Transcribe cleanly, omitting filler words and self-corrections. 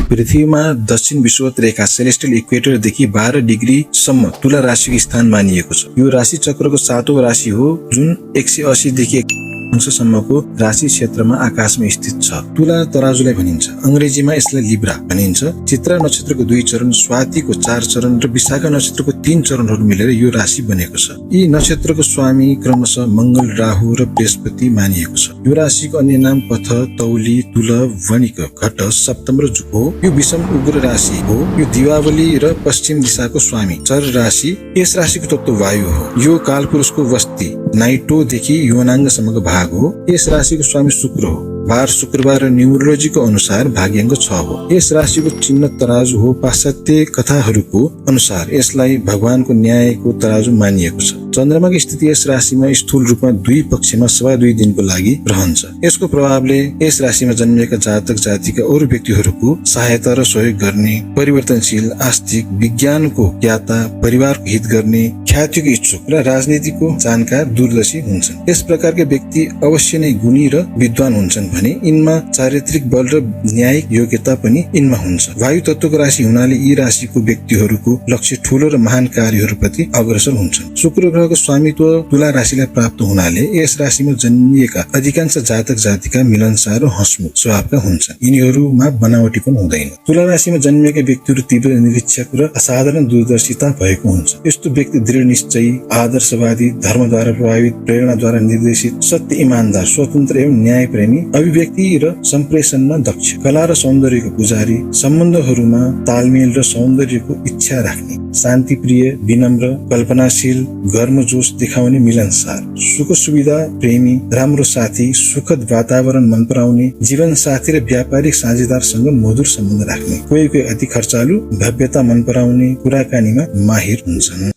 पृथ्वीमा दक्षिण विषुवत रेखा सेलेस्टियल इक्वेटरदेखि 12 डिग्रीसम्म तुला राशिको स्थान मानिएको छ। यो राशि चक्रको 7औं राशि हो जुन 180 देखि अंशसम्मको राशि क्षेत्रमा आकाशमा स्थित छ। तुला तराजुलाई भनिन्छ। अंग्रेजीमा यसलाई लिब्रा भनिन्छ। चित्रा नक्षत्रको 2 चरण, स्वातिको 4 चरण र विशाखा नक्षत्रको 3 चरणहरू मिलेर यो राशि बनेको छ। यी नक्षत्रको स्वामी क्रमशः मंगल, राहु र बृहस्पति मानिएको छ। यो राशिको अन्य नाम पथ, तौली, तुल, वणिक, घट, सप्तम र जुग हो। यो विषम उग्र राशि हो। यो दीपावली र पश्चिम दिशाको स्वामी चर राशि। यस राशिको तत्व वायु हो। यो कालपुरुषको वस्ती नाइटोदेखि योनाङ्गसम्मको भाग हो। यस राशिको स्वामी शुक्र हो। बार शुक्रबार र न्यूमरोलजीको अनुसार भाग्याङ्क 6 हो। यस राशिको चिन्ह तराजु हो। पाश्चात्य कथाहरूको अनुसार यसलाई भगवानको न्यायको तराजु मानिएको छ। चन्द्रमाको स्थिति यस राशिमा स्थूल रूपमा 2 पक्षमा 2.5 दिनको लागि रहन्छ। यसको प्रभावले यस राशिमा जन्मिएका जातक जातिका अरू व्यक्तिहरूको सहायता र सहयोग गर्ने, परिवर्तनशील, आस्तिक, विज्ञानको ज्ञाता, परिवारको हित गर्ने, ख्यातिको इच्छुक र राजनीतिको जानकार, दूरदर्शी हुन्छन्। यस प्रकारका व्यक्ति अवश्य नै गुणी र विद्वान हुन्छन् भने यिनमा चारित्रिक बल र न्यायिक योग्यता पनि यिनमा हुन्छ। वायु तत्वको राशि हुनाले यी राशिको व्यक्तिहरूको लक्ष्य ठूलो र महान कार्यहरूप्रति अग्रसर हुन्छन्। शुक्र ग्रहको स्वामित्व तुला राशिलाई प्राप्त हुनाले यस राशिमा जन्मिएका अधिकांश जातक जातिका मिलनसार र हँसमुख स्वभावका हुन्छन्। यिनीहरूमा बनावटीपन हुँदैन। तुला राशिमा जन्मिएका व्यक्तिहरू तीव्र निरीक्षक र असाधारण दूरदर्शिता भएको हुन्छ। यस्तो व्यक्ति दृढ निश्चयी, आदर्शवादी, धर्मद्वारा प्रभावित, प्रेरणाद्वारा निर्देशित, सत्य, ईमानदार, स्वतन्त्र एवं न्यायप्रेमी, अभिव्यक्ति र सम्प्रेषणमा दक्ष, कला र सौन्दर्यको पुजारी, सम्बन्धहरूमा तालमेल र सौन्दर्यको इच्छा राख्ने, शान्तिप्रिय, विनम्र, कल्पनाशील, गर्मजोश देखाउने, मिलनसार, सुख सुविधा प्रेमी, राम्रो साथी, सुखद वातावरण मन पराउने, जीवन साथी र व्यापारिक साझेदारसँग मधुर सम्बन्ध राख्ने, कोही कोही अति खर्चालु, भव्यता मन पराउने, कुराकानीमा माहिर हुन्छन्।